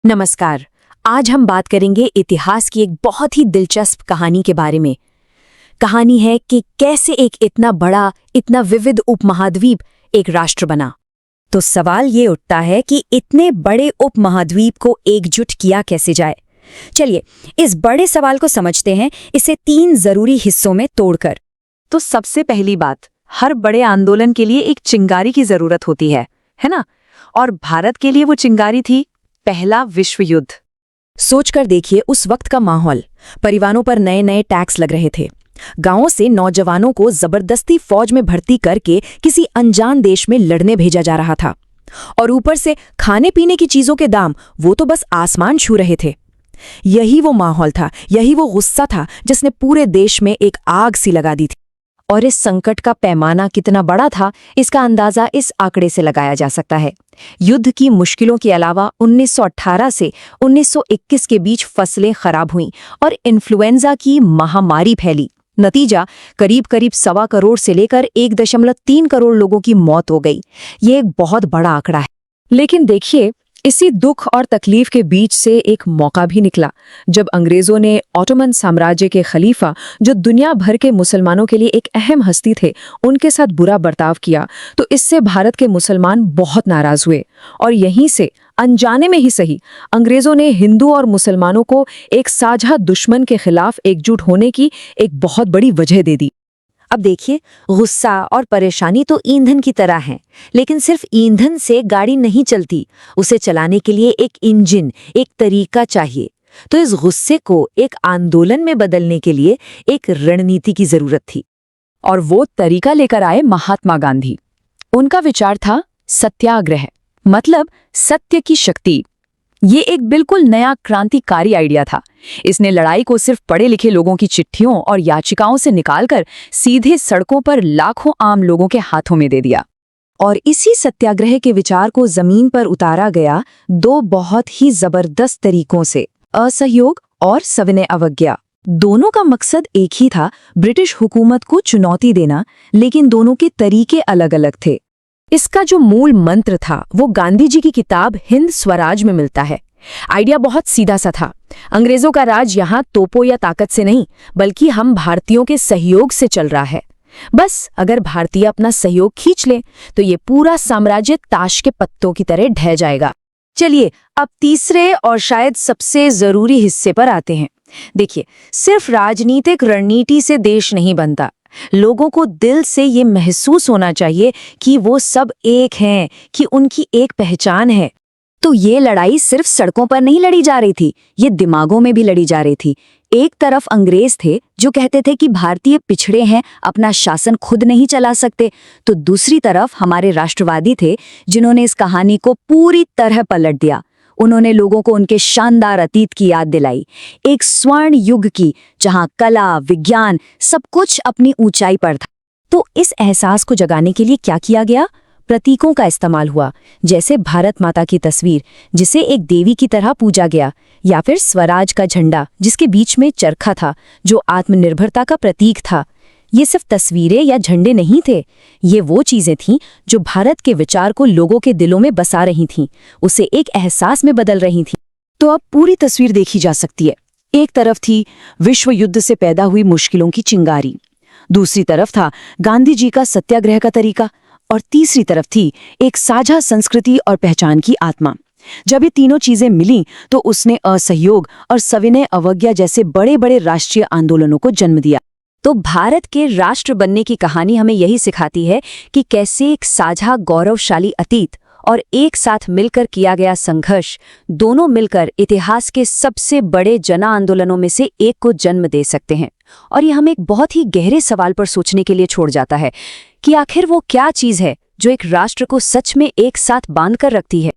नमस्कार। आज हम बात करेंगे इतिहास की एक बहुत ही दिलचस्प कहानी के बारे में। कहानी है कि कैसे एक इतना बड़ा, इतना विविध उपमहाद्वीप एक राष्ट्र बना। तो सवाल ये उठता है कि इतने बड़े उपमहाद्वीप को एकजुट किया कैसे जाए। चलिए इस बड़े सवाल को समझते हैं, इसे 3 जरूरी हिस्सों में तोड़कर। तो सबसे पहली बात, हर बड़े आंदोलन के लिए एक चिंगारी की जरूरत होती है ना? और भारत के लिए वो चिंगारी थी पहला विश्व युद्ध। सोचकर देखिए उस वक्त का माहौल। परिवारों पर नए नए टैक्स लग रहे थे। गांवों से नौजवानों को जबरदस्ती फौज में भर्ती करके किसी अनजान देश में लड़ने भेजा जा रहा था। और ऊपर से खाने पीने की चीजों के दाम वो तो बस आसमान छू रहे थे। यही वो माहौल था, यही वो गुस्सा था जिसने पूरे देश में एक आग सी लगा दी थी। और इस संकट का पैमाना कितना बड़ा था, इसका अंदाजा इस आंकड़े से लगाया जा सकता है। युद्ध की मुश्किलों के अलावा 1918 से 1921 के बीच फसलें खराब हुईं और इन्फ्लुएंजा की महामारी फैली। नतीजा करीब 1.25 करोड़ से लेकर 1.3 करोड़ लोगों की मौत हो गई। ये एक बहुत बड़ा आंकड़ा है। लेकिन देखिए, इसी दुख और तकलीफ के बीच से एक मौका भी निकला, जब अंग्रेजों ने ऑटोमन साम्राज्य के खलीफा, जो दुनिया भर के मुसलमानों के लिए एक अहम हस्ती थे, उनके साथ बुरा बर्ताव किया। तो इससे भारत के मुसलमान बहुत नाराज हुए और यहीं से, अनजाने में ही सही, अंग्रेजों ने हिंदू और मुसलमानों को एक साझा दुश्मन के खिलाफ एकजुट होने की एक बहुत बड़ी वजह दे दी। अब देखिए, गुस्सा और परेशानी तो ईंधन की तरह है, लेकिन सिर्फ ईंधन से गाड़ी नहीं चलती। उसे चलाने के लिए एक इंजन, एक तरीका चाहिए। तो इस गुस्से को एक आंदोलन में बदलने के लिए एक रणनीति की जरूरत थी। और वो तरीका लेकर आए महात्मा गांधी। उनका विचार था सत्याग्रह, मतलब सत्य की शक्ति। ये एक बिल्कुल नया क्रांतिकारी आइडिया था। इसने लड़ाई को सिर्फ पढ़े लिखे लोगों की चिट्ठियों और याचिकाओं से निकालकर सीधे सड़कों पर लाखों आम लोगों के हाथों में दे दिया। और इसी सत्याग्रह के विचार को जमीन पर उतारा गया 2 बहुत ही जबरदस्त तरीकों से, असहयोग और सविनय अवज्ञा। दोनों का मकसद एक ही था, ब्रिटिश हुकूमत को चुनौती देना, लेकिन दोनों के तरीके अलग अलग थे। इसका जो मूल मंत्र था वो गांधी जी की किताब हिंद स्वराज में मिलता है। आइडिया बहुत सीधा सा था। अंग्रेजों का राज यहाँ तोपों या ताकत से नहीं, बल्कि हम भारतीयों के सहयोग से चल रहा है। बस अगर भारतीय अपना सहयोग खींच ले तो ये पूरा साम्राज्य ताश के पत्तों की तरह ढह जाएगा। चलिए अब तीसरे और शायद सबसे जरूरी हिस्से पर आते हैं। देखिए, सिर्फ राजनीतिक रणनीति से देश नहीं बनता। लोगों को दिल से ये महसूस होना चाहिए कि वो सब एक हैं, कि उनकी एक पहचान है। तो ये लड़ाई सिर्फ सड़कों पर नहीं लड़ी जा रही थी, ये दिमागों में भी लड़ी जा रही थी। एक तरफ अंग्रेज थे जो कहते थे कि भारतीय पिछड़े हैं, अपना शासन खुद नहीं चला सकते, तो दूसरी तरफ हमारे राष्ट्रवादी थे जिन्होंने इस कहानी को पूरी तरह पलट दिया। उन्होंने लोगों को उनके शानदार अतीत की याद दिलाई, एक स्वर्ण युग की, जहां कला, विज्ञान सब कुछ अपनी ऊंचाई पर था। तो इस एहसास को जगाने के लिए क्या किया गया? प्रतीकों का इस्तेमाल हुआ, जैसे भारत माता की तस्वीर जिसे एक देवी की तरह पूजा गया, या फिर स्वराज का झंडा जिसके बीच में चरखा था जो आत्मनिर्भरता का प्रतीक था। ये सिर्फ तस्वीरें या झंडे नहीं थे, ये वो चीजें थीं जो भारत के विचार को लोगों के दिलों में बसा रही थीं, उसे एक एहसास में बदल रही थीं। तो अब पूरी तस्वीर देखी जा सकती है। एक तरफ थी विश्व युद्ध से पैदा हुई मुश्किलों की चिंगारी, दूसरी तरफ था गांधी जी का सत्याग्रह का तरीका, और तीसरी तरफ थी एक साझा संस्कृति और पहचान की आत्मा। जब ये तीनों चीजें मिलीं तो उसने असहयोग और सविनय अवज्ञा जैसे बड़े बड़े राष्ट्रीय आंदोलनों को जन्म दिया। तो भारत के राष्ट्र बनने की कहानी हमें यही सिखाती है कि कैसे एक साझा गौरवशाली अतीत और एक साथ मिलकर किया गया संघर्ष, दोनों मिलकर इतिहास के सबसे बड़े जन आंदोलनों में से एक को जन्म दे सकते हैं। और ये हमें एक बहुत ही गहरे सवाल पर सोचने के लिए छोड़ जाता है कि आखिर वो क्या चीज़ है जो एक राष्ट्र को सच में एक साथ बांध कर रखती है।